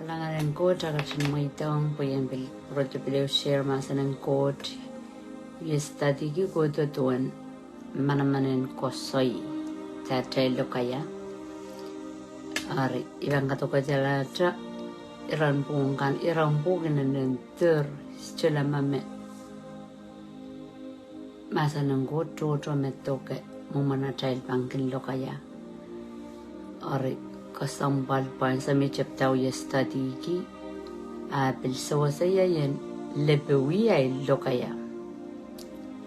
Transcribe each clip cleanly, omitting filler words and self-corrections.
Kailangan ng coach agad siya mo itong puyang proto bileo share masa ng coach. Yes, tadi ki ko to tuan manamanin kosoy. Tatay lo kaya. Ari ibang kato ka jala tra iran pungin ng ter sila mame. Masa ng coach to metoke mo manatay pangkin lo kaya. Ari kasambal pa sa may chaptaw yes tadi ki pilsawa saya yan lebewi ay lo kaya.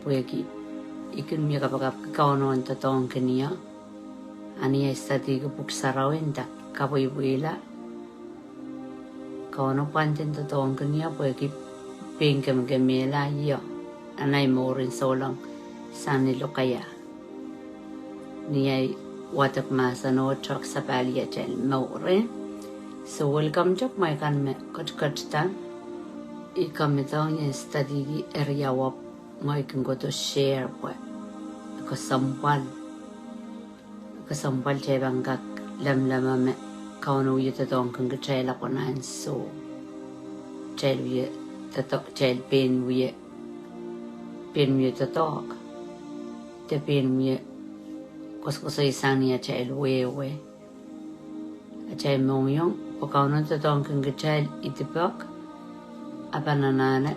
Pueki ikin mi kapag kauno ang tatong kaniya ani ay stati ko puksarawin da kapoy buila kauno pantin tatong kaniya pueki pingkem gemela yo anay mo rin solang sani lo kaya niyay watak masa no truck sa palya tel mo rin so welcome chok may kan me kat ta ikamitaw niya stati ki area wap ngay kung go to share po kasampal chay bangkak lam me kauno yu tatong kung chay la ko nan so chay yu tatok chay pen yu tatok te pen yu ko isang niya chay we chay mong yung o kauno tatong kung chay itipok apananana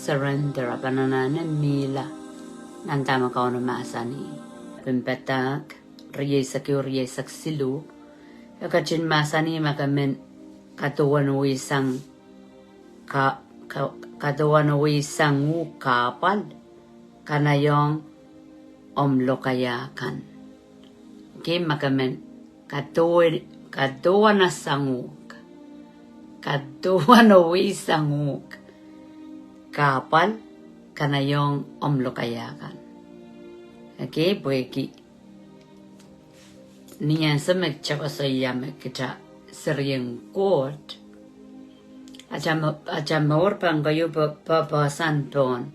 surrender apananana mila nantama ka ono masani pempetak riyesak silu yakachin masani makamen katuwan wisang katuwan wisang kapal kanayong omlokayakan kim makamen katuwan na sanguk katuwan wisanguk kapal kanayong omlokayakan. Okay, bueki. Niyan sa magtsaka sa yamek kita seriyang court. Aja maur pang kayo papasan doon.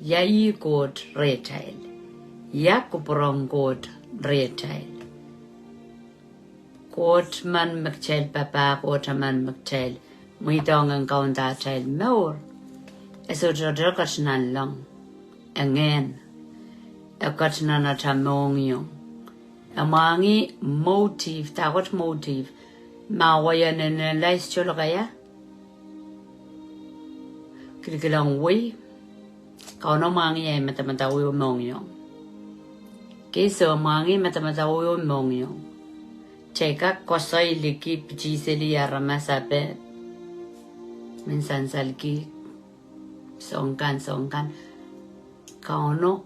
Yayi court retail. Yakuprong court retail. Court man magtsel papa, court man magtsel. Muitong ang kaunta tsel maur. Eso jodorkat na lang. Again. Akat na natamong yung. Amangi motive. Takot motive. Mawayan na nalais cholo kaya. Kilikilang way. Kauno mangi ay matamatawi mong yung. Keso mangi matamatawi mong yung. Cheka kosoy liki pichisili aramasape. Minsan salki. Songkan kauno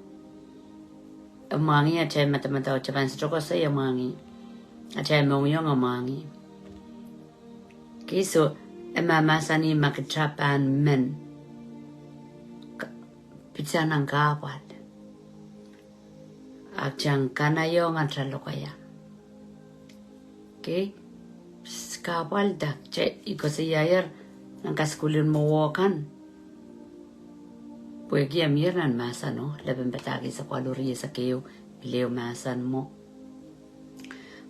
amangi achay matamataw chapan stroko sa amangi achay mongyong amangi kiso emamasani makitrapan men pizza ng kapal akchang kanayong atralo kaya okay kapal dak chay ikosiyayar ng kaskulin mo wakan Puegi amirnan masa no, leben betagi sa kwaluri sa keo, bileo masan mo.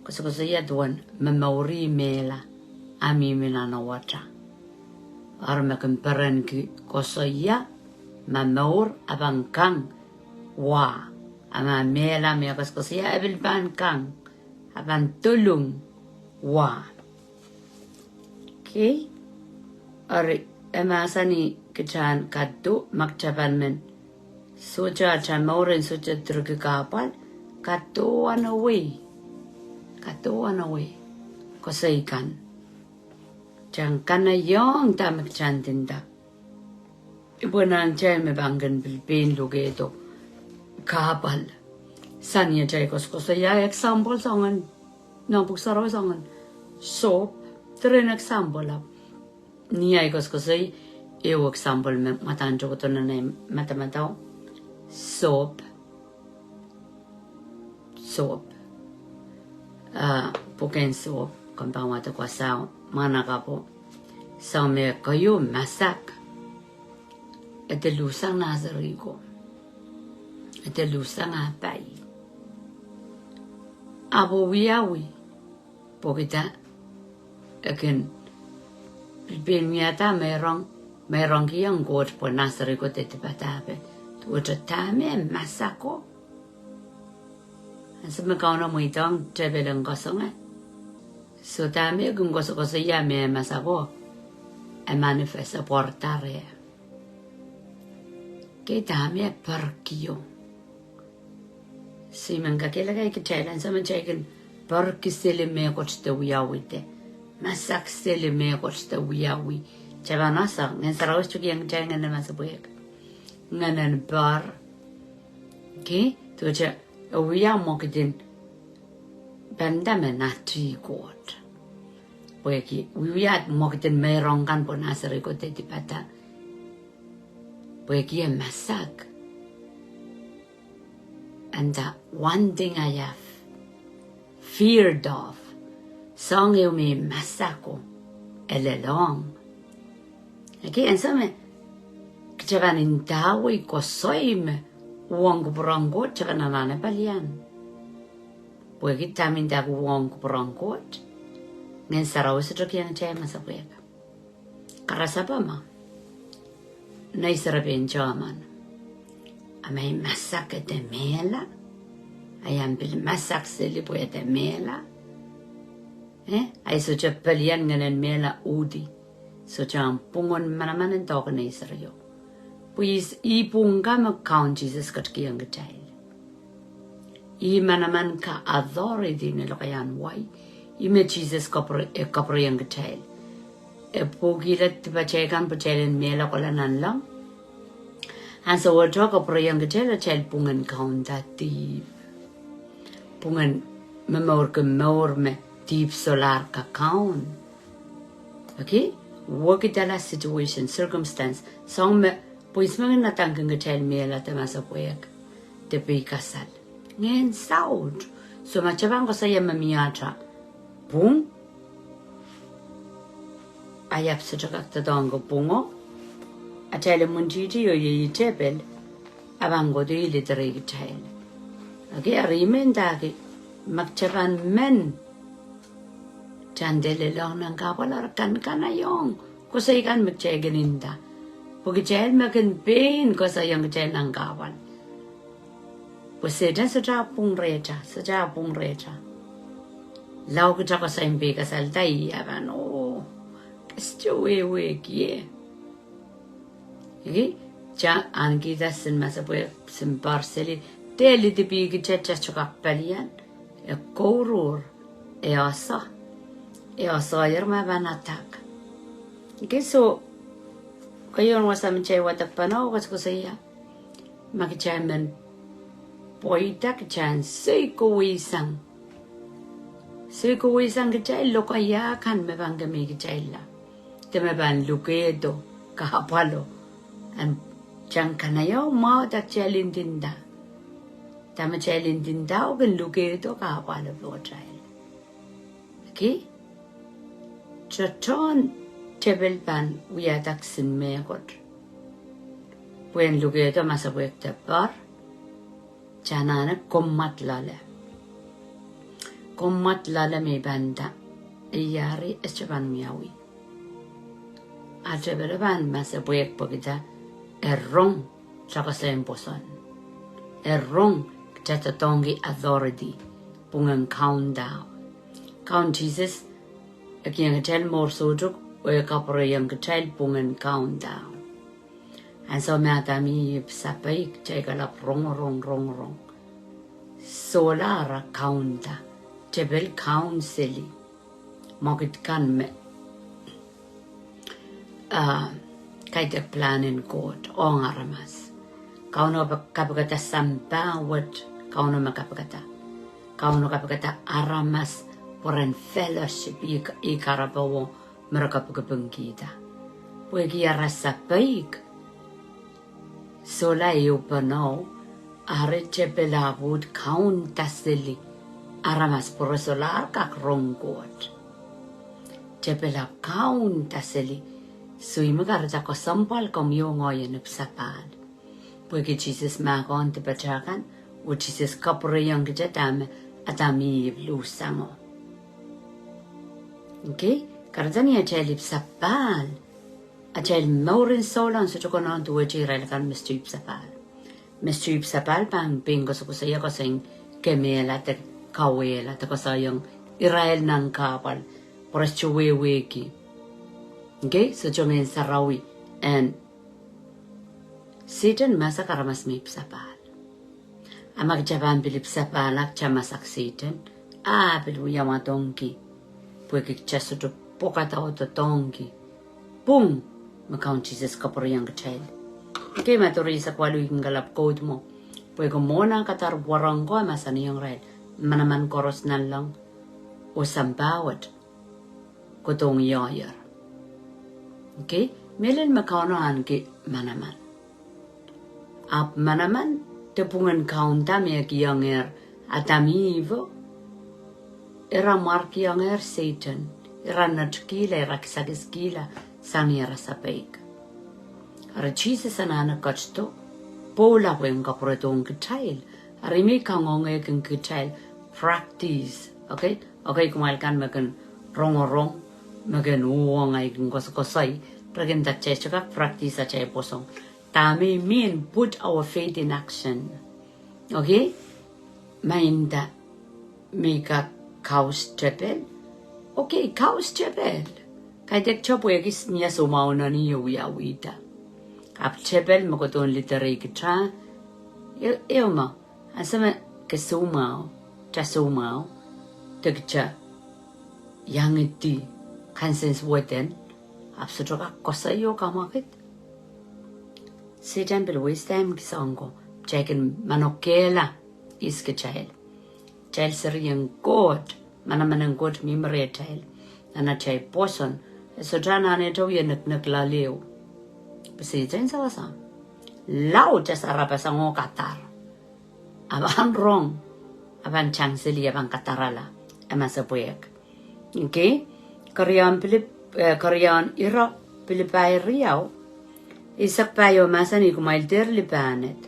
Kuso ya duwan, mamauri mela, ami minana wata. Arma kemperen ki, kuso ya, mamaur abang kang, wa. Ama mela mea kuso ya abil ban kang, abang tulung, wa. Okay? Ari, emasa ni, Kechan kado makcapan men. Soja chamaurin soja drugi kapal. Kado away. Kosaikan. Jangkan na yung tamak chantinda. Ibu nan chay me banggan bilpin luge ito. Kapal. Sanya chay kosaya example sangan. Nabuksaraw sangan. Soap. Tren example up. Niyay kosay. Eu example matan jogo to na matamataw soap puken soap kung wata kwa sao mana ka po sa me kayo masak ete lusang nazarigo ete lusang apay abo wiyawi pokita akin Bilmiata merong kiyang god po nasari ko te patabe. Tuwa tame masako. Asa makauno mo itong tebelang kosonga. So tame kung koso ya me masako. E manifesta portare. Ke tame perkio. Si manga kela kay kitailan sa manchaikan perkisele me koste uyawite. Masak sele me koste uyawi. Chabanasa ngan sarawis chuki yang jangan na masabuek. Nganan bar. Okay? Tu cha uya mo kitin bandame natri god. Bueki uya mo kitin merong kan po nasari ko te tipata. Bueki masak. And one thing I have feared of, song eu me masako, elelong. Okay, and so me, kchavan intawi ko soime, uong kuprangot, chavan anane palian. Bueki tamin dagu uong kuprangot, ngen saraw sa trokiang chay masapueka. Karasapa ma, naisarapin chaman. Amay masak te mela, ayam bil masak sili po te mela. Ay so cha palian nganan mela udi, so cha pungon manaman ang toko na isaryo. Puis ipung ka mag-count Jesus kat kiyang gachayl. I manaman ka authority nilo kayan way, ime Jesus kapro yung gachayl. E pugilat tiba chaykan po chaylin mela ko lanan lang. And so we'll talk about yang gajela child pungan kaunda deep. Pungan memor me deep solar ka kaun. Okay? Work it ala situation, circumstance. Song me puis mga natanggang gajel me ala tamasa puyak. Te pi kasal. Ngayon saud. So machabang ko sa yamamiyatra. Pung. Ayap sa chakak tadongo pungo. Atele munjiji yo ye tebel abango de litere gitail age arimen dage makchaban men chandele long nang kapalar kan kanayong kusay kan magchegeninda pugichel makin pain ko sa yang chen nang kawal puseda sa pung recha law ko ko sa imbe kasal tai aban o we kie. Okay? Ja angida sin masapuya sin parceli teli de bigi chacha chukak palian e korur e asa yerma banatak. Okay, so kayon wasam chay watak panaw kas ko saya makichaman poitak chan seiko wisang kichay lokaya kan me bangami kichayla te me ban lukedo kahapalo and chang kanayaw mau tak chalin dinda tama chalin dinda o kan luke to ka pala lo child. Okay, chaton tebel pan wiya taksin me got when luke to masabwek te par chanana kommat lala me banda iyari echaban miawi atebel ban masabwek pagita errong saka sa imposan. Errong tatatongi authority pungang count down. Count Jesus aking tell more sojuk o kapro yang child pungang count down. And so matami sapay chay kalap rong. Solara counta tebel counseli mokit kan me kaita planin god ong aramas kauno kapagata sampawat kauno kapagata aramas poren fellowship I karabawo merakapagabangkita puegi arasa paik sola yupano are chepelabud kauntaseli aramas porosolar kak ronggot chepela kauntaseli Sui magarata ko sampal kom yo ngoyen sapad. Puegi Jesus magon te pachakan, o Jesus kapre yang kejatam atami lusango. Okay? Karzani achailip sapal. Achail maurin solan sa chokonan tuwe chiralakan mistrip sapal. Mistrip sapal pang pingo sa kusaya kasing kemela te kawela te kasayang Israel ng kapal. Poras chuweweki. Okay? So chongin sarawi. And Satan masa karamas mip sapal. Amag jaban bilip sapalak chamasak Satan. Bilu yamadongki. Puekik chasuto pokata oto tongki. Boom! Makaunt Jesus kapuro yang child. Okay, maturi sa kwalu yung galap code mo. Pueko mona katar warang ko masani yung red. Manaman koros na lang. O sambawat. Kutong yoyer. Okay? Melin makaunoan ki manaman. Ap manaman, tepungan kaunta miyak yang atamivo. Era marki yang Satan. Era natkila, era kisagiskila, sani era sapeik. Ara Jesus anana kachto, pola wen kapretong kitail. Arimi kangonge ken kitail, practice. Okay? Okay, kumalkan makan rong, makan uong ay kung kosay. Pragen tak cheka practice at chay posong. Tami mean put our faith in action. Okay? Mainda mika kaus chapel. Okay, kaus chapel. Kaya dek chopo yagis niya sumaw na niyo wita. Ap chapel makoton literay kita. Ewa ma, asama kasumaw, chasumaw, tegcha yangiti kansens waten. Ap sudoka kosayo kamakit. Satan belwistem kisongo, chekin manokela iske child. Child seriyang God, manaman God memory child. Nana chay poson, so jana neto yenak laliw. Satan sa kasam. Lau jasara pasango katar. Aban wrong. Aban changsili aban katarala. Ama sa puyak. Okay? Korean ira Pilipay riyaw. Isak payo masani kumailter lipanet.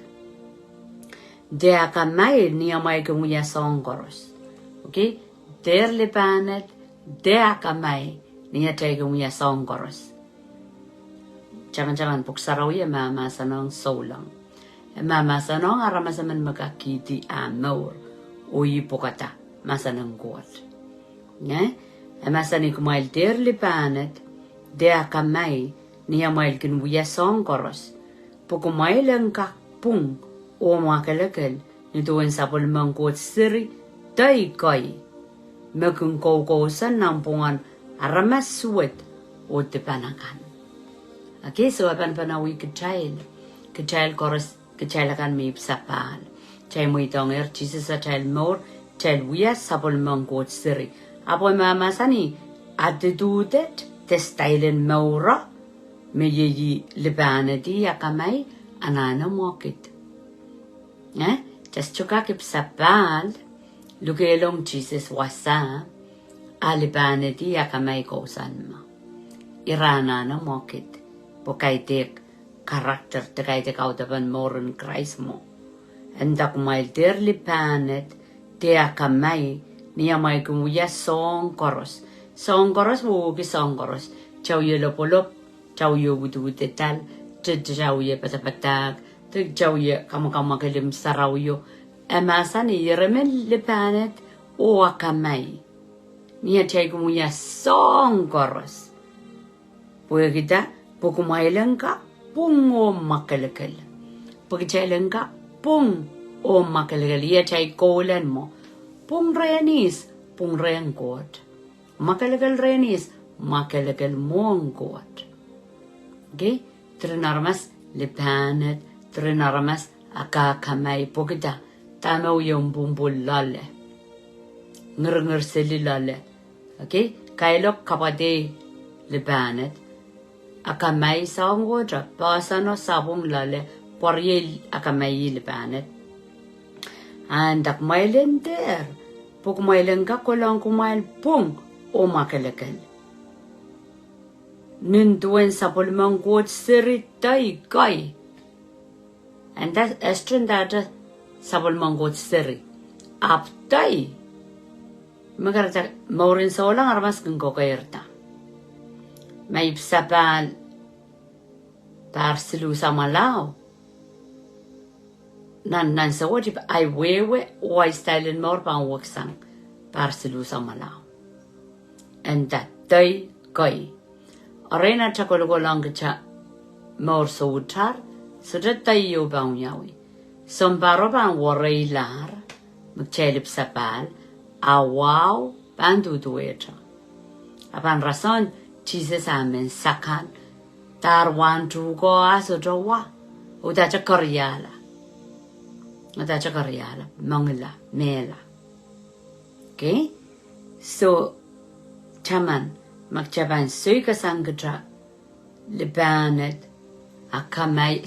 Dea kamay niya may kumuya songkoros. Okay? Der lipanet, dea kamay niya tay kumuya songkoros. Jangan-jangan puksaraw ya mama sanong solang. Mama sanong aramasaman magakiti amor. Uyi pukata masanong kuat. Masani kumailter lipanet, dea kamay niya may kinuya songkoros. Pukumaylang kakpung o makalakal nituan sa pulmangkot siri tay kay. Magkungkaukosan ng pungan aramas suwet o tipanakan. Okay, so apan panawi kachayl. Kachayl koros, kachaylakan may sapal. Chay mo itong Jesus sa chayl more, chayl wiyas sa pulmangkot siri. Apoy mamasani, attitudet, testailen maura, meyeyi libanadi yakamay, anana mokit. Just chukakip sapal, lugelong Jesus wasa, alibanadi yakamay kosan mo. Irana na mokit, pokaitek karakter tekaitek autapan moren Christ mo. Endak may derlipanet, te yakamay, niya may kumuya song koros. Song koros wugi song koros. Chow yelopolop, chow yo wututetal, chow ye patapatag, chow ye kamakalim saraw yo. Emasan yeremen lipanet o akamay. Niya chay kumuya song koros. Puya kita, pukumaylang ka, pung o makalakal. Pagchaylang ka, pung o makalakal. Iya chay kolan mo. Pung renis, pung reyang God. Makalakal renis, makalakal mong God. Okay? Trinarmas lipanet, trinarmas akakamay po kita. Tamaw yung bumbul lale. Ngar sili lale. Okay? Kailok kapade lipanet. Akamay sa ang godra. Pasano sabong lale. Porye akamay lipanet. Andak mailen der. Pag mailen ka kulang kumail pung o makalakal. Ninduan sa pulmang god siritay kay. And that estrin data sa pulmang god siri. Aptay. Magarata maurin sa ulang armas kung kokayerta. may sapal par silu sa malao nan sa wajib ay wewe o ay stylin mor pang waksang par silu sa malao and that day koi arena chakolo lang cha mor so utar so that tay yo bang yawi sombaro bang worry lar magchelip sapal awaw bandu dueta apan rason Jesus amen sakan tarwan tugo aso jawa uda chakaryala mangla mela okay so chaman magchaban suika sangatra libanet akamay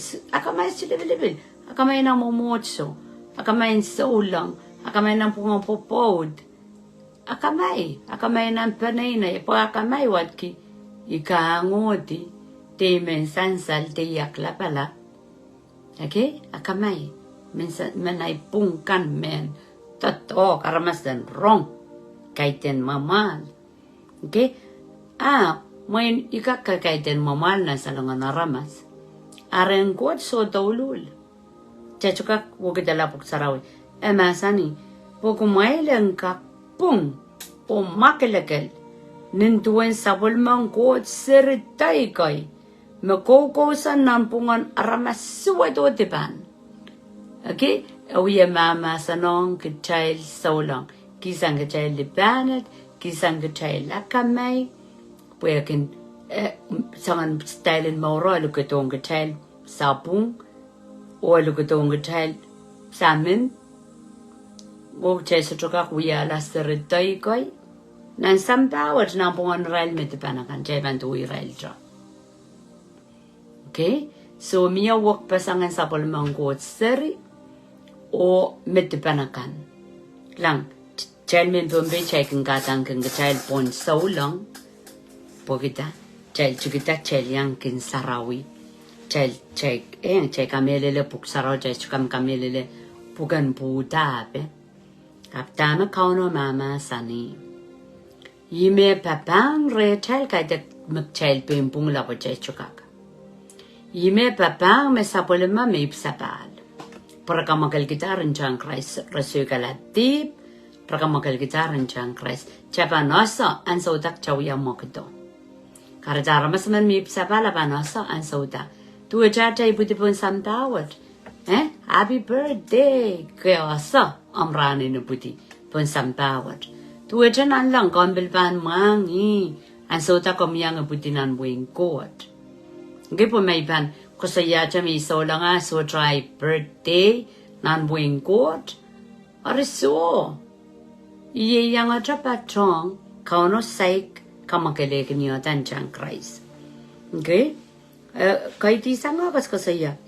silibili akamay na momotso akamay saulang akamay ng pungapopod akamay ng panay na po akamay watki ikangoti te mensansal te yakla pala okay akamay menay pungkan men tato karamasan wrong kaiten mamal okay main ikakaiten mamal na salungan aramas arengkot so taulul chachuka wukidala puksarawi emasani pokumaileng ka pung o makelekel nintuan sabulmang kot seritay kay makokosan nampungan aramas suwado diban okay awiya mama sanong kitchail saulang kisang kitchail libanet kisang kitchail akamay puyakin sangan stylin mauro lukatong kitchail sabung o lukatong kitchail samin o chesa choka kuya la seritay kay nan sampawat nampungan rail metipanakan jayban tuwi rail jo okay so miya wak pasangan sapulmang kot seri o metipanakan lang child min pumbe chaikin katang kin child pon so long pogita child chukita child yang kin sarawi child kamelele puk saraw child chukam kamelele pukan puta pe kaptama kauno mama sani yime papang re child kaitek mak child pimpung la po child chukaka yime papang me sapulma me ipsapal Perkamagal kita rencang Christ resukalatip perkamagal kita rencang Christ capa noso an saudak cawya mokdo karajara masman mi sapala panoso an sauda tu jata ibu pun samtawat happy birthday kaya amrani nubuti pun samtawat tu janan lang kombil pan mangi an sauda komyang butinan wingkot gipo may pan kusaya jami so langa so try birthday nan buing kot ariso iye yang atrapatong kauno saik kamakele kinyo tanchang Christ okay kaiti sanga bas kusaya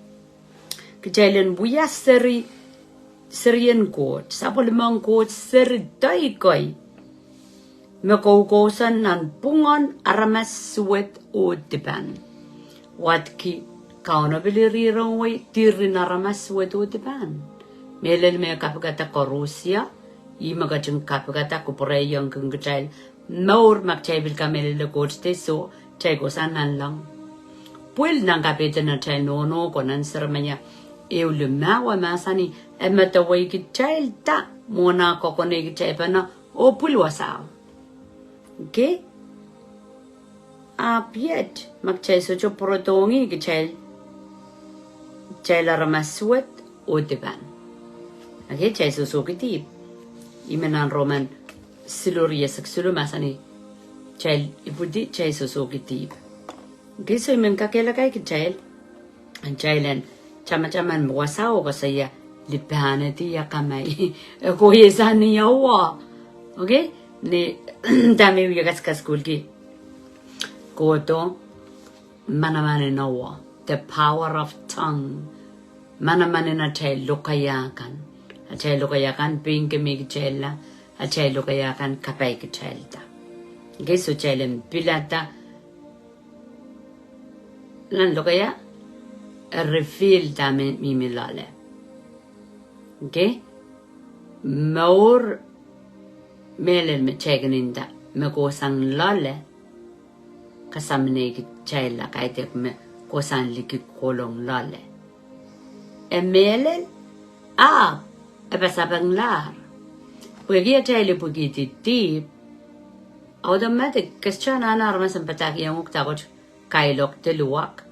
kejailan buya serian kot sapol mang kot seri dai koi makaukosan nan pungon aramas suwet o diban watki kauno bili rirong tiri naramas wedo diban melel me kapagata ko Rusia I magajeng kapagata ko poreyang kung gajail maur magchaybil ka melele kochte so chay ko sanan lang puil nang kapita na chay nono ko nan sermanya lumawa masani emataway gitchayl ta muna ko kone gitchay pa na o pulwasaw okay apiet magchay so cho protongi gitchayl Chayla ramaswet o diban. Okay, chay susukitib. Imenan Roman siluria saksulu masani chay ipudi chay susukitib. Okay, so imen kakelakay ki chay. Ang chaylan chama-chaman wasaw ko saya lipanati ya kamay. Kuya sani yawa. Okay? Ni dami wiyagas ka school ki. Koto Manaman nawa. The power of tongue. Manaman na chay lukayakan. A chay lukayakan pinke mig chela. A chay lukayakan kapay ki chelta. Okay, so chaylen pilata. Lan lukaya? Refill dami mimilale. Okay? Maur melen me chayganinda. Me gosang lale. kasamne ki chaila kaitek me kosan liki kolong lale emelel ebasabang lar pugia chaile pugiti tip automatic question ana armas empataki yang uktagot kailok teluak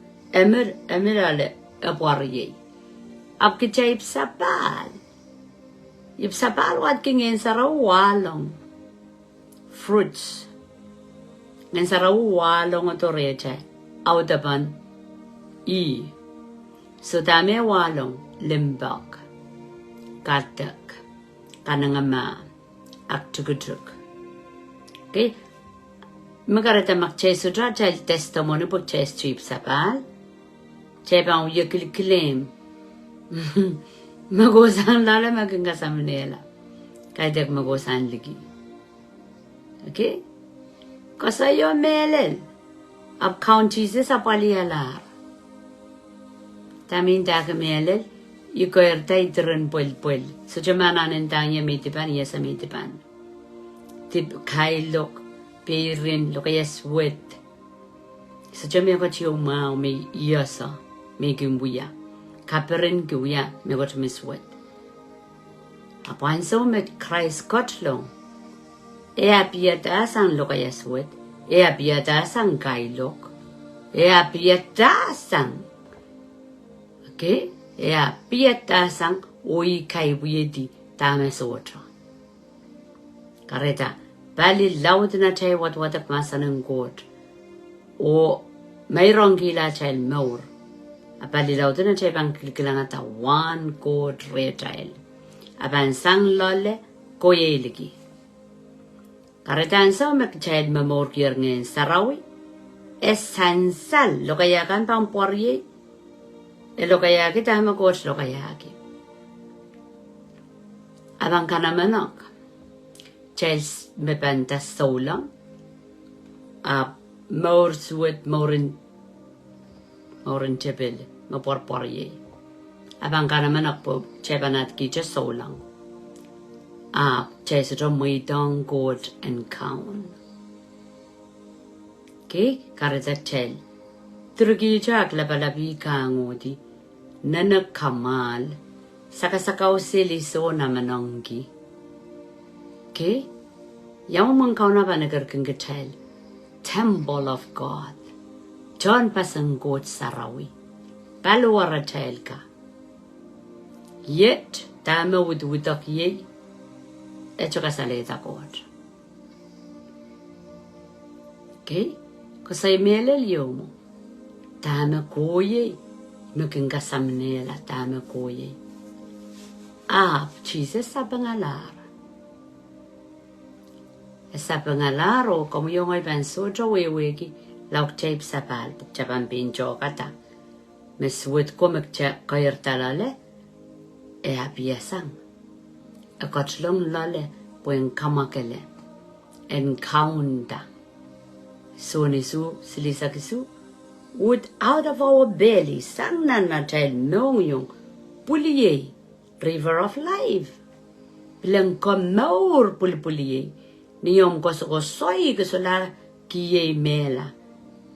emirale abwariye apki chaip sapal wat kingen sarawalong fruits ngan sarawalong otoreche audaban so dame walong limbak katak kanangama aktugutuk okay magarata makchesu tra chal testimony pag chest trip sapal chebang yekil claim magosan lala maganga samnela kaidak magosan ligi okay kasayo melel ab county se sapalialar tamin dag melel yukoerta itren pol so jamana nentanya mitipan yesa mitipan tip kailok Pirin lo kaya sweat. Sa jami ako chiyo mao may yasa may gimbuya. Kaperin guya may got may sweat. Apan so met Christ kotlong. Apiyatasan lo kaya sweat. Apiyatasan kailok. Apiyatasan. Okay? Apiyatasan oi kaibuye di tama sotra. Kareta. Bali laud na chay wat masanang god o mayroong gila chay maur bali laud na chay bang kilang ata one god retail aban sang lole koye ligi karetan sa mek chay mamor kier ngayon sarawi esansal lo kaya kan pang porye lo kaya kita magod lo kaya ki abang kanamanak Chels me banta solang more sweat morin tebel mo porporye abang kana manak po chebanat ki just solang chesro muitong god and count okay kareza chel turgi jak labalabi kangodi nana kamal sakasakaw siliso na manonggi okay yang mengkau na ba nagar keng getel temple of God John pasang god sarawi balwara tel ka yet tama wudak ye echo kasaleta god okay kasay melel yomo tama koye mukeng kasamnela tama koye Jesus sa pangalar sa pangalaro como yung ay banso jo wewegi lauk tape sapal chaban pinjo kata meswet ko magkayar talale abiasang akatlong lale puen kamakele encounter so nisu silisakisu would out of our belly sang na child nong yung puliye river of life bilang komor puliye niyom kosoy la kiye mela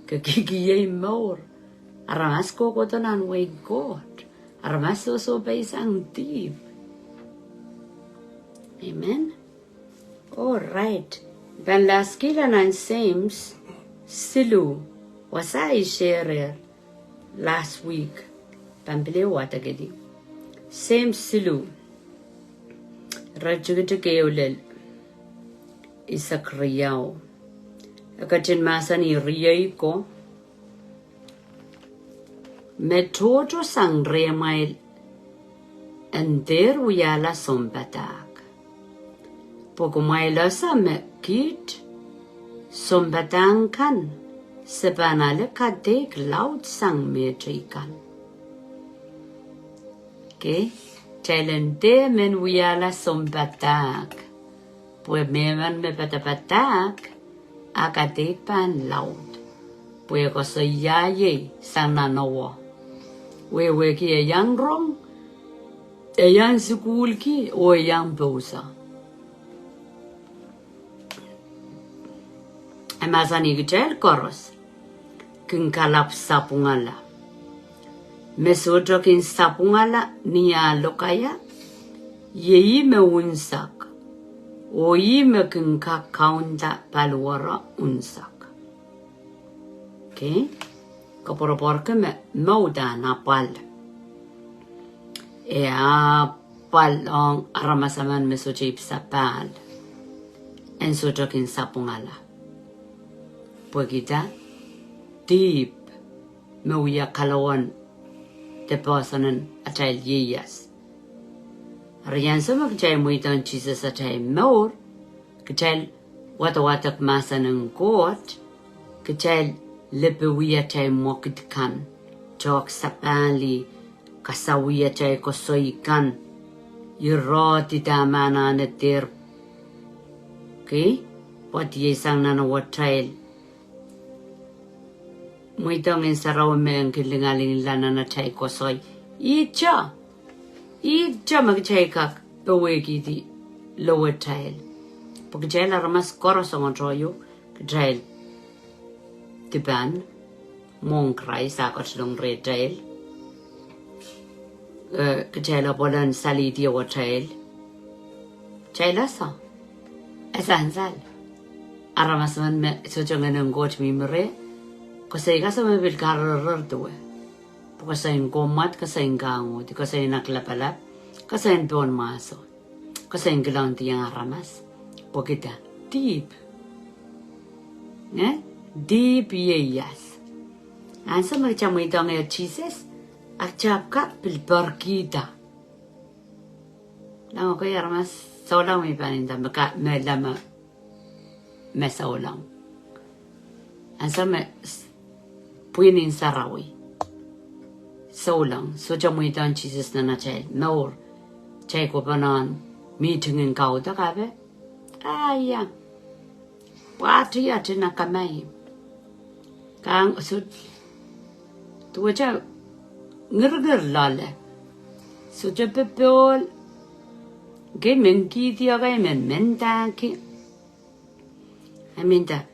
kiye more aramas ko tonan way God aramas so baisang deep amen all right ben las kila nan sames silu wasai share last week pambele wata gedi same silu rajugete keolel isak riyaw akatin masan iriyay ko metodo sang remail enter uyala sombatak pokumayla sa mekit sombatang kan sebanale kadek laut sang metrikan okay chalende men uyala sombatak pues me patapatak akatik pan laut pues ko sa yaye sana nawa we ki yang rong yang school ki o yang bosa amazani gitel koros kinkalap sapungala. Mesoto kin sapungala niya lokaya. Yei me unsak. Oi me kinka kaunta paluara unsak. Okay? Kaporoporke me mauda na pal. E a pal ang aramasaman mesochip sa pal. En soto kin sapungala. Pagita deep me uya kalawan te personen atay yeyas. Riyan sama kacay muitan Jesus atay maur, kacay wata-watak masa ng kot, kacay lepewi atay mokitkan, chok sapali, kasawi atay kosoikan, yuroti tamana netir. Okay? What yesang nanawatay. Muitang in saraw me ang kilingaling lana na chay kosoy. Ija magchay kak pewegi di lower tail. Pagchay la ramas koros ang ontroyo, kachay tiban, mong kray sakot long red tail. Kachay la polan sali di wa tail. Chay la sa. Esansal. Aramas man me sojong ng got mi mere. Kasi kasi mabil karar tuwe. Kasi yung komat, kasi yung gango, kasi yung naklapalap, kasi yung doon maso, kasi yung gilang tiyang aramas. Pagkita, deep. Deep yeyas. Ansa magcamo itong yung cheeses, at chapka pilparkita. Lang ako yung aramas, saulang may paninda, may lama, may saulang. Ansa may, puinin sarawi. So lang, so jam mo itan Jesus na nachay. Maur, chay ko pa nan, meeting in kauta kabe? Aya. Pati ati na kamay. Kang, so, tuwa cha, ngirgir lale. So cha pepol, gay men kiti agay men menta ki. I mean that.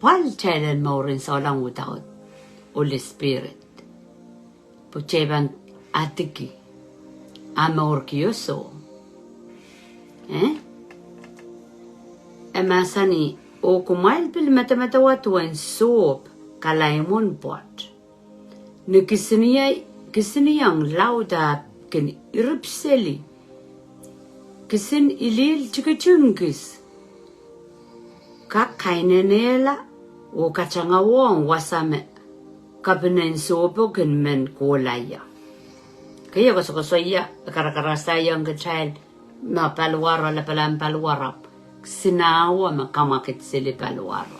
Pal chailen maurin so lang without Holy Spirit. Pucheban atiki. Amaur kiyoso. Emasani o kumail pil matamatawatuan soap kalaimon pot. Ni kisiniyang lauda kin iripseli. Kisin ilil chikachungkis. Kakainenela o kachangawong wasame kapinen sopo kin men kolaya. Kaya kasoya karakarasayang kachal na palwaro la palang palwarap sinawa makamakit sili palwaro.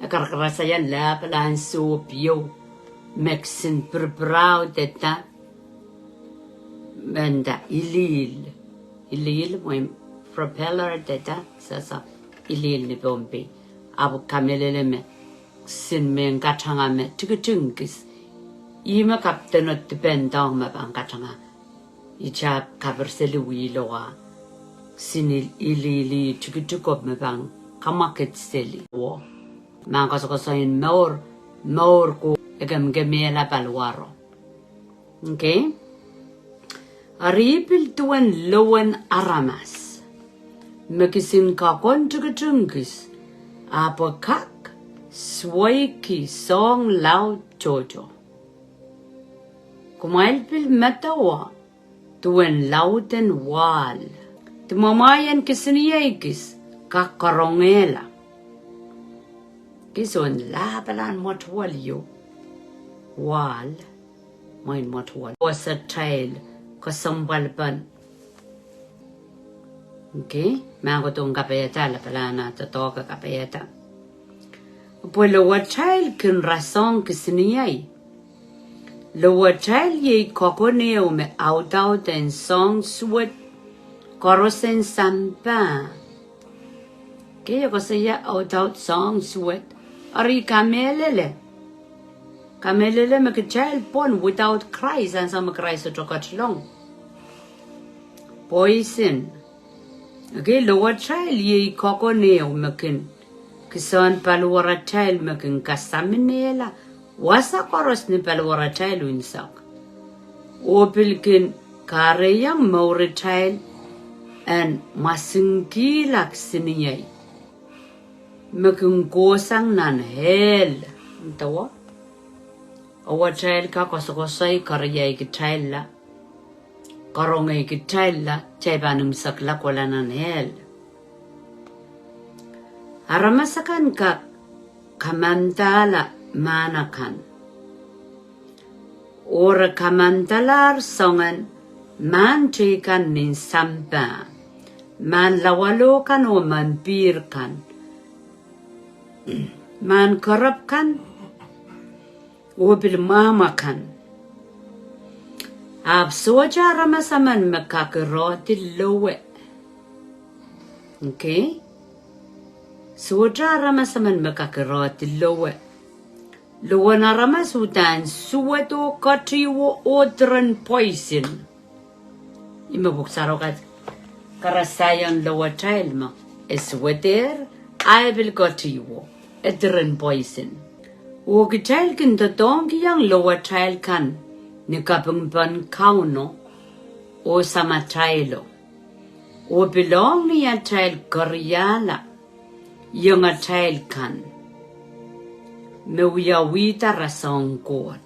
Karakarasayang la palang sopyo meksin perbrau teta menda ilil mo propeller teta sasa ilil ni bombe abu kamelele me sin men katanga me tikutungis ima kaptenot dependang me bang katanga icha kaberseli wiloa sin ilili tikutukop me bang kamaket seli wo man kasokosain maur ko egam gemela balwaro. Okay, aripil tuan lowan aramas Mekisin kakon tukatungkis, apakak, swaiki song lao jojo. Kumailpil matawa, tuen lauten wal. Tumamayan kisiniyaikis, kakarongela. Kison labalan motwal yo. Wal, main motwal. Was a tail, kasambalban. Okay, mga kutong kapayata, lapala tatoka kapayata. Pues lo wachal kin razón kisiniyay. Lo wachal ye kokoneo me out en song sweat korosen sampa. Kaya ko siya out song sweat. Ari kamelele. Kamelele me kachal pon without Christ and some Christ to cut long. Poison. Okay, lower child ye kokoneo mekin Kison paluara child making kasaminela. Wasa koros ni paluara child winsak. Opilkin kareyang maure child and masingkilak siniyay. Making gosang nan hell. Tawa? Awa child ka kosokosay kareyay ki child la. Karongay ki child la. Chay banum sakla wala nan hell. Aramasakan ka kamantala manakan. Ora kamantalar songan man chikan nin sampa. Man lawalokan o man pirkan. Man korupkan o bilmamakan. Absoja ramasaman makakiroti lowe. Okay? Soja ramasaman makakiroti lowe. Lowe na ramasutan suwato katiwo odran poison. Imabuksaro karasayang lowe child mo. Esweter I will katiwo odran poison. O child kin totong yang lowe child kan ni kapungpan kauno o samatrailo. O belong ni a child koryala. Yung a child kan. Mewiyawita rasong God.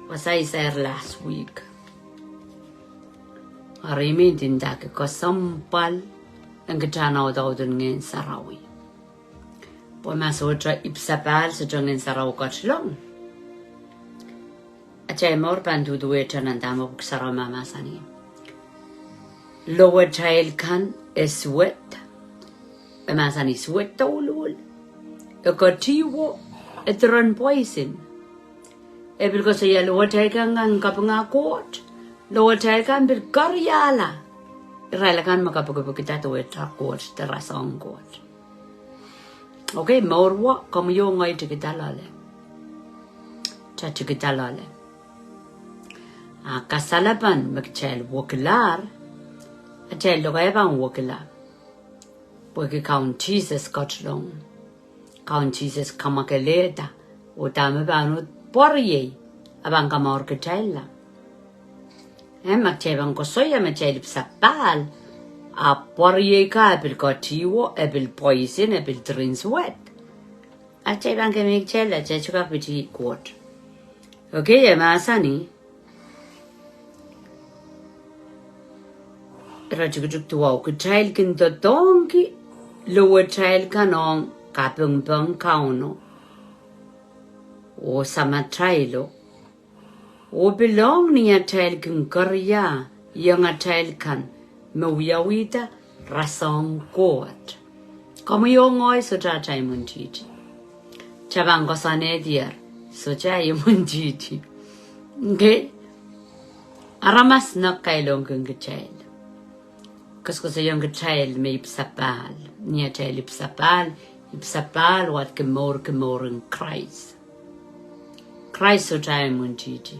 Was I said last week. Arimi din dake ko sampal ang kitanaw daw dun ngayon sarawi. Po masotra ipsapal sa dyan ngayon saraw kachlong. At siya mor pantuduwe dyan ang damo buksaraw mamasani. Lower child kan sweat. Masani sweat taulul. Katiwo etran poison. Ebil ko saya lower child kan ang kapangakot. Lower child kan bil karyala. Irala kan makapagpagkita to etakot terasong kot. Okay, morwa como yo ngay chikitalale. Chikitalale. Kasalapan magchel wakilar. Achel lo kaya bang wakilar. Porque count Jesus kachlong. Count Jesus kamakaleta. O tama ba ano porye. Abang kamor kachela. Magchebang ko soya magchelip sa pal. Porye ka ebil katiwo, ebil poison, ebil drins wet. Achebang kami chela, chechuka piti kot. Okay, masani. Rajujuk tuwa ko child kin to donki. Lower child kanong kapungpang kauno. O samatrailo. O belong niya child kin karya. Yung a child kan mawiyawita rasong kot. Como yung oy so chay munjiti. Chabang ko sane diar so chay munjiti. Okay? Aramas na kailong kung child. Kasi sa yung child may ipsapal. Niya child ipsapal wat kemor in Christ. Christ so chay munjiti.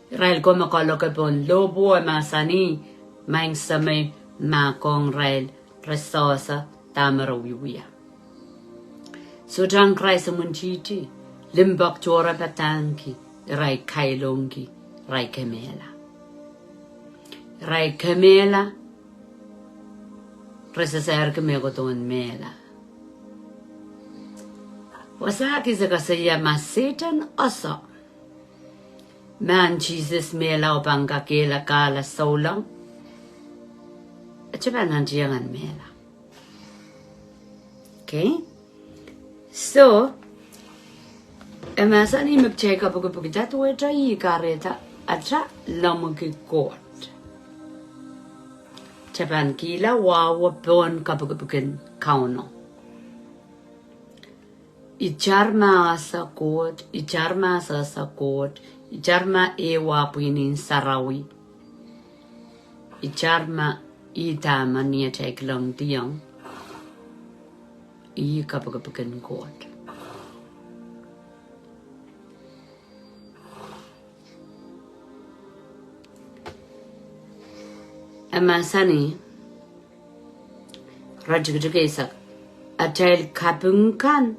Rail ko makaloka pon lobo masani mang samay makong rail resosa tamarawiwiya. So jang Christ munjiti limbak chora patanki rai kailongi rai kemela. Rai kemela resasar kemego ton mela. Wasaki sa kasaya mas Satan asa. Man Jesus mela o pangkakela kala saulang. At siya nandiyangan mela. Okay? So, emasa ni mag-check up ako pagkita tuwa tayo kareta at siya lamagkikot. Chapan kila wawa pon kapagpukin kauno. Icharma sa kot, icharma sa kot, icharma ewa puinin sarawi. Icharma itama niya chaiklong tiyang. I kapagpukin kot. Amasani Rajugisa a child kapungkan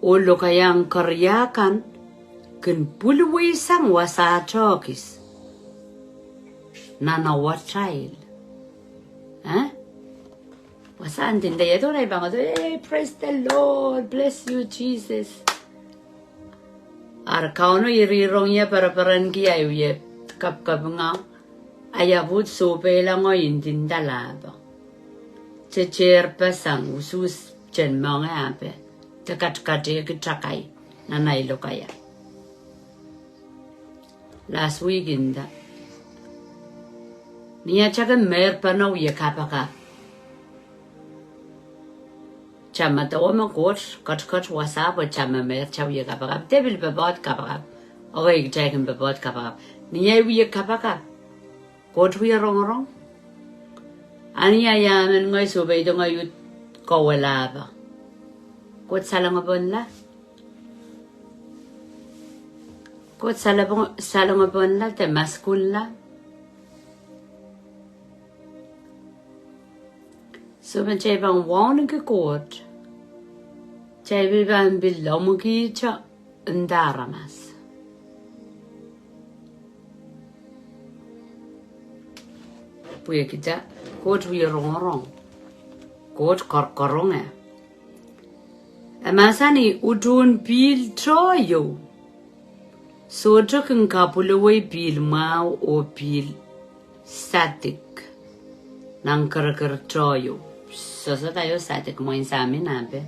o lokayang karyakan kin pulwi sang wasa chokis nana what child wasa antinda yato na ibang hey, praise the Lord, bless you Jesus ar kauno irirong ya paraparan ki ayu ye kap nga ayabut sope lang o intinda labo checher pasang usus chen mga ape takat kate kitakay na nailo kaya last week in da niya chagan mer panaw ye kapaka chama tawa mo coach kat wasa po chama mer chaw ye kapaka devil babot kapaka okay chagan babot kapaka niya ye kapaka coach we wrong ani ayaman ngoy subay do ngayon ko wala ba kot salangabon la kot salangabon la te maskul la so man chay bang wan ke kot chay bang bilom ki cha ndaramas puye kita kot wi rong kot korkorong amasani udun bil troyo so token kapulaway bil mau o bil static nang karakar troyo so sa tayo static mo insamin nabe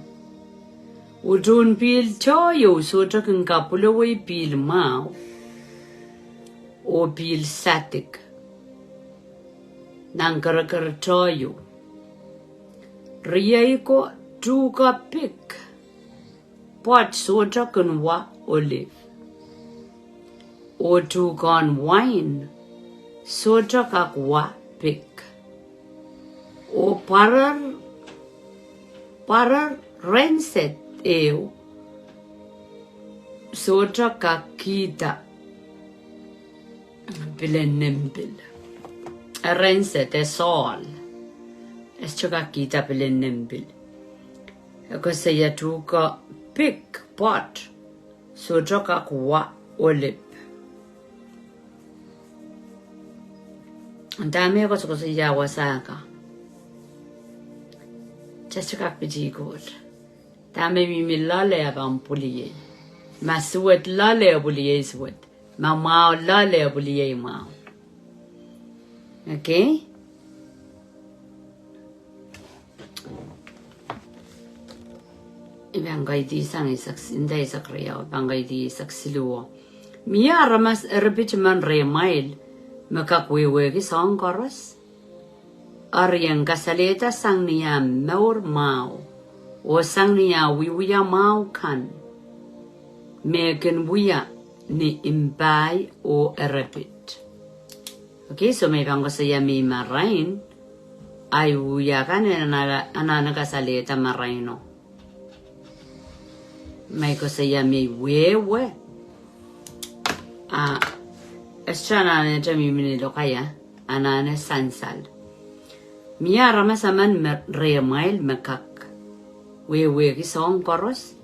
udun bil troyo so token kapulaway bil mau o bil static nang karakar troyo riyay ko tuka pick pot soda kan wa olive o tukan wine soda kak wa pick o parar renset eu soda kak kita bilen nimbil renset e sol es choka kita bilen nimbil ako saya tuka pick pot so joka kwa olive dame ko so ya wasaka chachaka piji god dame mi lale abam puliye masuet lale puliye suet mama lale puliye ma okay ibangay di sang inday sakriyaw bangay di saksiluo miya ramas erbich man remail makakwewe ki song koros aryang kasaleta sang niya maur mau o sang niya wiwiya mau kan meken wiya ni imbay o erbit okay so may bangko saya mi marain ay wiya kan anana kasaleta maraino may ko saya may wewe estrana ne jami minilo kaya anane sansal miya ramasaman remail makak wewe ki song koros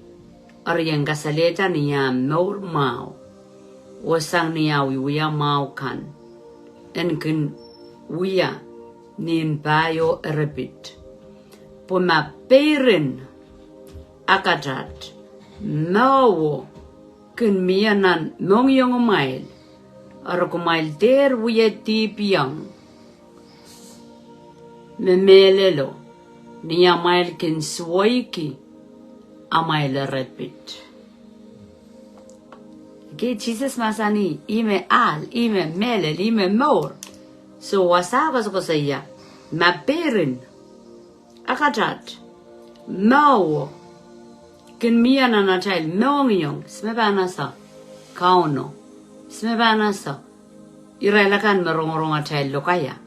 aryang kasaleta niya maur mau wasang niya wiya mau kan enkin wiya nin bayo repeat puma perin akatat Mawo kun mianan mong yung umail kumail der wiya tipiyang memelelo niya mail kin swaiki amail repeat okay Jesus masani ime melel ime more so wasabas ko saya maperin akatat mawo kin miana na child mongiyong smebanasa kauno smebanasa irelakan merong-rong a child lo kaya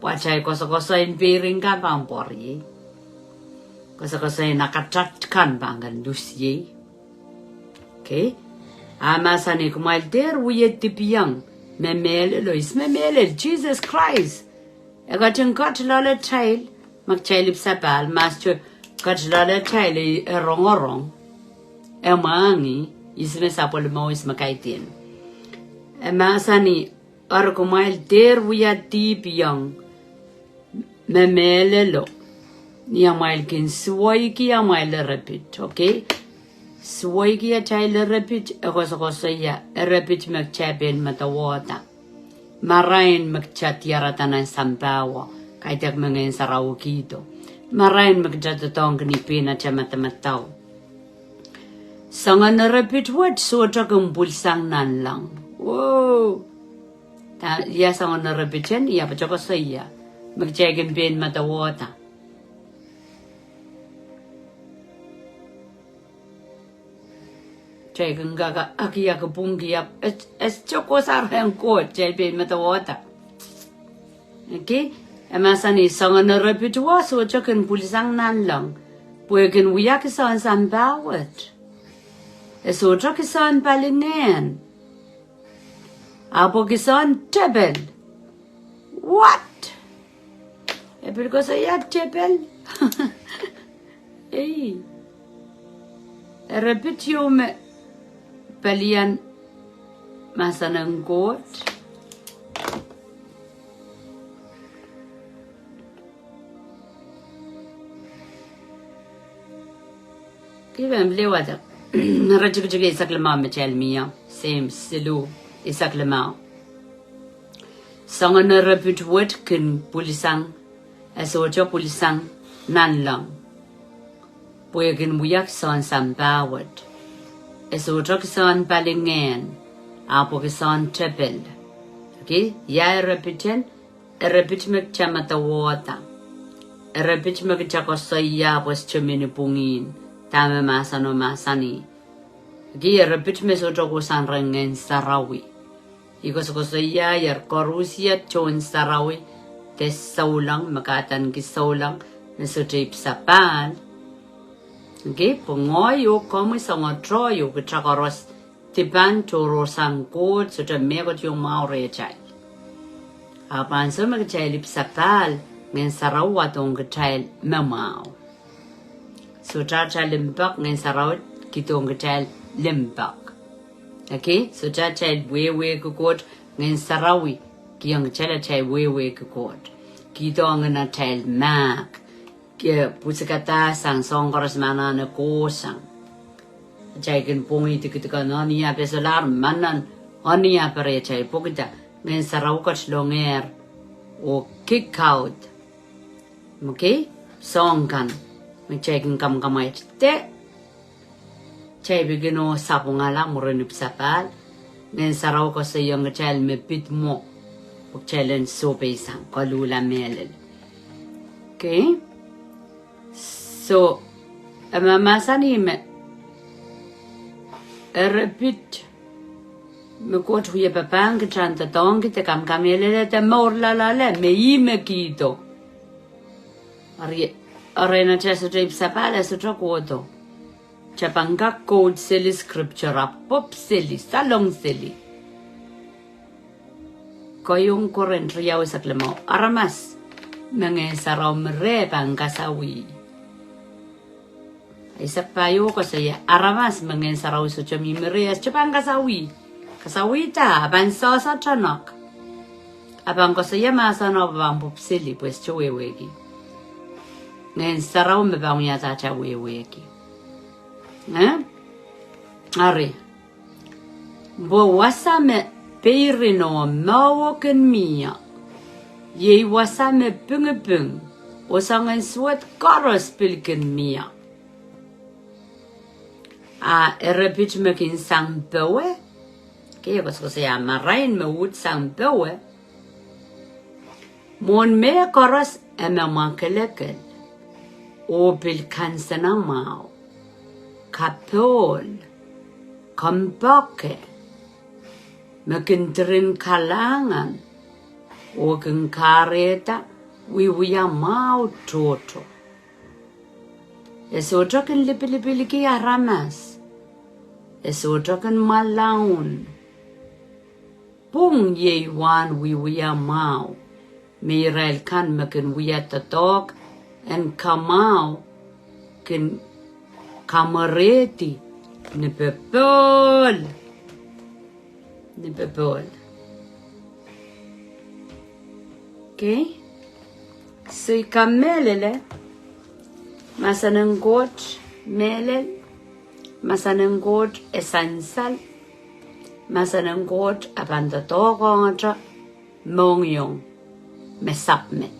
wachay koso-koso in piring ka pampori koso-koso in nakatat kan bangan lusye okay amasani kumail der wiyet tipiyang memele lo ismemele Jesus Christ agatin kat lale child mag child sapal master Kachlala chile wrong. Emangi isme sapol mois makaitin. Emasani arkumail der we are deep young. Memelelo. Niamail kin swaiki amail repeat, okay? Swaiki a child repeat a cosaya, a repeat mchabin matawata. Marain mcchatiaratanan sampawa, kaitak mangan sarawukito. Marain mcjatatong ni pina chamatamatao. Sangan na repeat what so chakang bulsang nan lang. Whoa! Ya sangan na repeat yan, iya pa chakosaya. Mcchagin pin matawata. Chaigan gaga akia kabungia es chokosar yang kuat jaibe matawata. Okay? Emasani sangan na repeat wa so chakan bulsang nan lang. Puegan wiyak san sambawat. So chakisan palinen. Apo kisan tebel. What? Because I had tebel. Hey. Repeat you me. Palian masanang got. Kaya mliwata. Rajug isaklama mechel miya. Same silu isaklama. Sangan na repeat word kin pulisang. Asojo pulisang nan lang. Puyakin muyak san sambawat. So Jockson Balingen, Apokison Triple. Okay, ya repeating, a repeat chamata water. A repeat chakosaya was chimney pungin, Tama Masano Masani. Okay, a repeat mesojokosan rangen Sarawi. Ikososaya, yer Corusia, Chon Sarawi, Tes Saulang, Makatan Kisaulang, Mesotip Sapal. Okay, pungoy yo como sa mga troyo kachakaros tipan choro sangkot so megot yung maure chay. Apan so magchay lip sapal ngayon saraw atong kachay mamaw. So chacha limpak ngayon saraw kitong kachay limpak. Okay, so chacha wewe kukot ngayon sarawi kiyang chay wewe kukot. Kito ang na chay mak. Kaya pusikata sang song koras mana na kosang. Chay kin pungi tikitika no niya pesolar manan oniya pare chay pukita ngayon saraw longer o kick out. Okay? Song kan. May chay kin kamkamay te. Chay bigino sapo nga lang murinip sapal. Ngayon saraw ko sa yung chay me pit mo. Puk chay len sope isang kalula melel. Okay? So, mamasani me repeat me kot huye papang ke chanta tong ke kam kamele te mor la me ime kito. Arena chesa trip sapala so chokoto. Chapanga code seli scripture pop seli salong seli. Koyong korent riyaw saklamo aramas mange saraw mere pangkasawi. Isa payo ko saya aramas mangen saraw so chami merias chapang kasawi ta aban sa chanak abang ko saya masano bang pupsili pues choweweki ngen saraw me bang ya ta chaweweki are bo wasame peirino mawoken mia ye wasame pungepung osangen swat karos pilken mia repeat making sang boe. Kaya ko saya marain me wood sang boe. Mon me koros makeleken. Opil kansana mau. Kapol. Kamboke. Makintrin kalangan. Oken kareta. Wiwia mau toto. Esotoken lipilipiliki aramas. Esotoken malaun. Pung ye wan wiwia mau. Meirail kan makin wia tatok and kamau. kin kamereti ni pepol. Okay? So ikamelele masanengot melel masanengot esansal masanengot abandotogontra mongyong mesapmet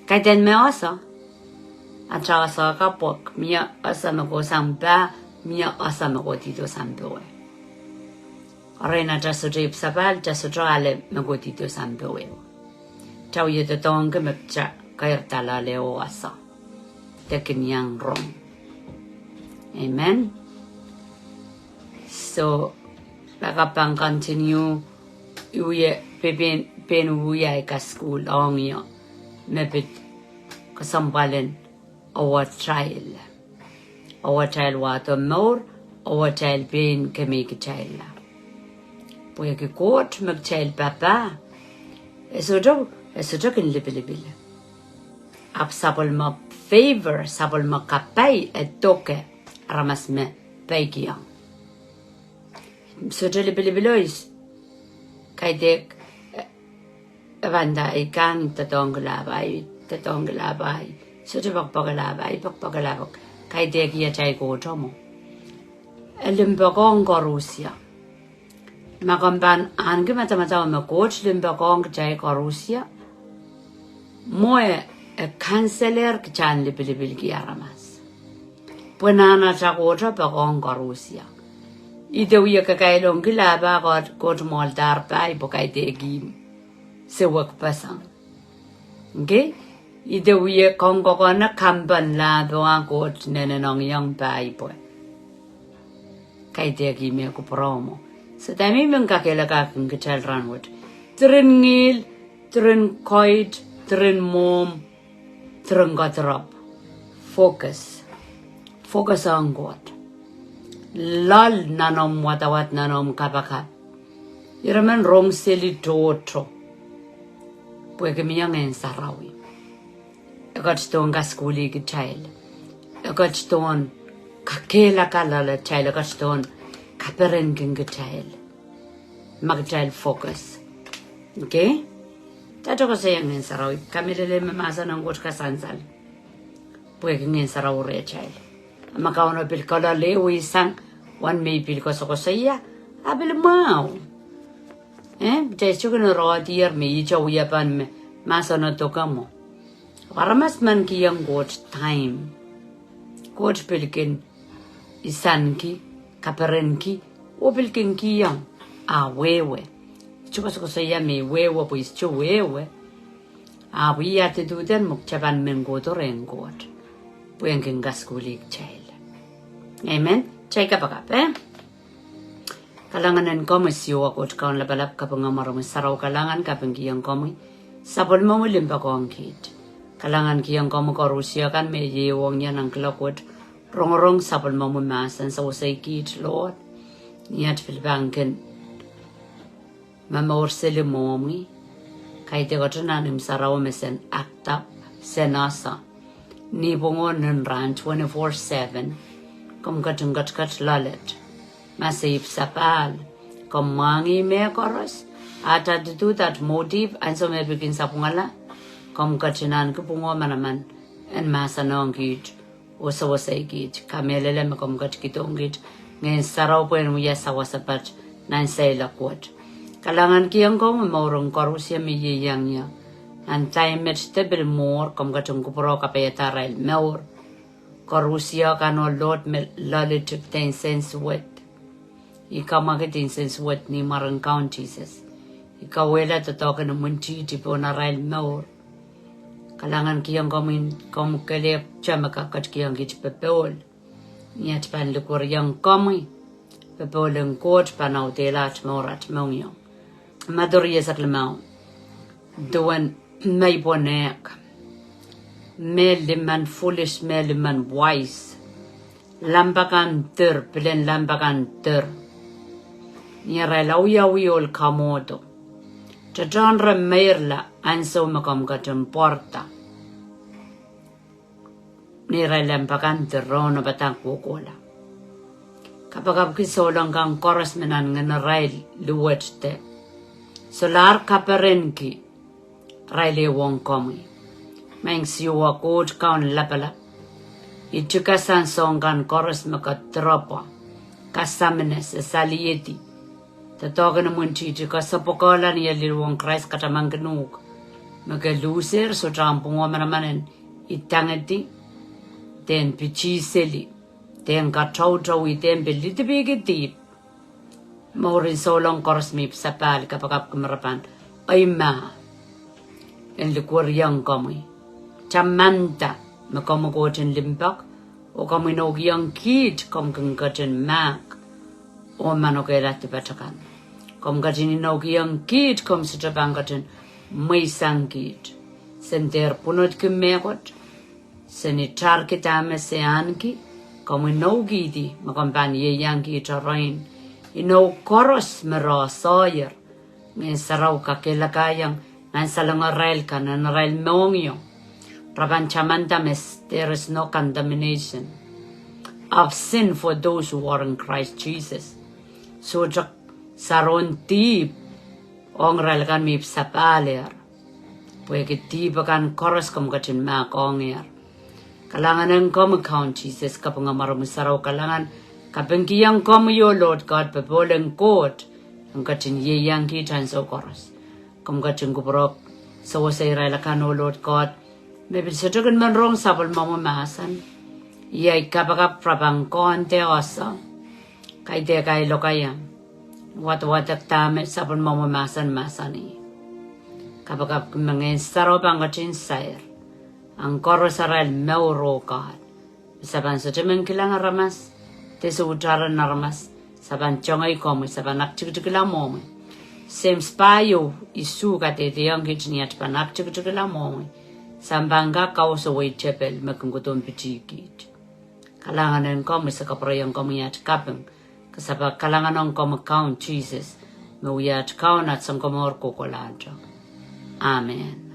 kaiten me asa atrasa kapok mia asa mego samba mia asa mego tito samboe arena jasudip sabal jasudrale mego tito samboe tau yete tonga mepcha kairtala leo asa tekin yang wrong. Amen. So bakapang continue uye pen uye ka school ongyo mepit kasambalen our child wato more our child pen kemik child puye ke court mek child papa eso kin libil ap sabol ma favor sabol ma kapay toke ramas me paikiang so libilois kaidek banda ikan tatonglabai so pakpagalabay kaidek ya chai ko tomo limbagong Rusia magamban ange mata ma coach limbagong chai ko Rusia moe kanseler kchan libil giaramas punana chakota bagong Rusia ide uya kakailong gilaba got moldar pai bokai degi se wak pasang okay ide uya kongo kona kamban la doang got nenenong yang pai boy kai degi me ko promo so dami men kakela kakeng kechal ranwot tren ngil tren koid tren mom tren gatrap focus on God lal nanom watawat nanom kapakat iraman rong seli toto pueke miyang en sarawi agot stone ka skuli ki child agot stone kakela kalala child agot stone kaperen king ki child mag child focus okay tato ko sayang en sarawi kamilele mamasa ng got ka sansal pueke ngen sarawi re child makauna bil kala lewi sang wan may bil ko saya abil mau jesu kena rodier me ijo yapan me masana tokamo waramas man ki yang got time got bilkin isanki kaperenki o bilkin ki yang wewe chuko saya me wewe pues chu wewe we ya te do den muk chaban men go to rengot puengking gaskulik child. Amen. Check up kalanganan ko masyo ako kaon labalap kapag marami saraw kalangan kapag kiyang komi sabol mo limba ko ang kit kalangan kiyang komo ko Rusya kan may yewang niya ng klakot rong sabol mo masan sa usay kit Lord niyat filbangkin mamor sili momi kahit ko tunanim saraw mesen aktap senasa ni bungon ng ran 24/7 kom kat lalet masip sapal kom mangi me koros ata do that motive and so me begin sapungala kom katinan ko pungo manaman en masanong git oso git kamelele me kom kat kitong git ngayon saraw po en muya sawasapat nan say lakwat kalangan kiyang ko maurong korusya mi yiyang niya and time it stable more kom katong kupro kapayataral more korusya kano lot me lalit 10 cents wet ika make 10 cents wet ni marang counties ika wela to talk na munti tipo na rail more kalangan kiyang kom kele chama kakat kiyang git pepol niat pan lukur yang komi pepol ng court panaw telat morat mongyo maduriya saklamao doan may bonek Meliman foolish meliman wise lambakan ter pelen lambakan ter niara lauyawiol kamodo tajanra merla anso makam katem porta nira lempakan terono batang kukola. Kapag kisolong kang koras menan nga rail luwet te. Solar kaperenki raile wong komi. Meng siwa kod kaun lapala. Itu kasan song kan koras maka tropa. Kasamene se salieti. Tatoga na munti itu kasapokola niya lirwong krais katamang genug. Maka luser so trampong Manamanen itangeti. Den pichi seli. Den katau iten beliti bigitip. Maurin solong koras mip sapal kapag kumarapan. Ay ma. En likuryang kami. Chamanta. Makamukotin limpak. O kami nagyang kid kom kengkatin mak. O manokelat batakan. Kom katin nagyang kid kom sitabangkatin may sangkid. Senter punot kimekot. Senitar kitame seanki. Kami nogidi makampanye yang kita rain. Ino koros mera sayer. Ngayon saraw kakilakayang ngayon salang rail ka na rail mongyo. Prapanchamantames, there is no condemnation of sin for those who are in Christ Jesus. So jak saron tip ong rail kan mip sapaler. Pwede tiba kan koros kam katin mak ongyer. Kalangan ang come Jesus kapag maramusaraw kalangan kapag kiyang come yo Lord God paboleng God ang katin yeyang kitan so koros. Kam katin kubrok sa wasay rail o Lord God. Maybe setokan man rong sabal mamamasan. Iyay kapag prabang konte osa. Kay te kay lokayam. Wat tame sabal mamamasan masani. Kapag mga saro pang katin sayar. Ang koros aral meuro God. Saban sa timen kilang aramas. Teso utaran aramas. Saban chongay komo. Saban nakchikchikila momo. Sem spayo isu kate tiyang kitniat pa nakchikchikila momo. Sambangga kau saway chepel makungkutong pichikit. Kalangan ng kami sa kaprayang kami at kapeng. Kasaba kalangan ng kami count Jesus. Mawiyat count at sang kamor kukuladyo. Amen.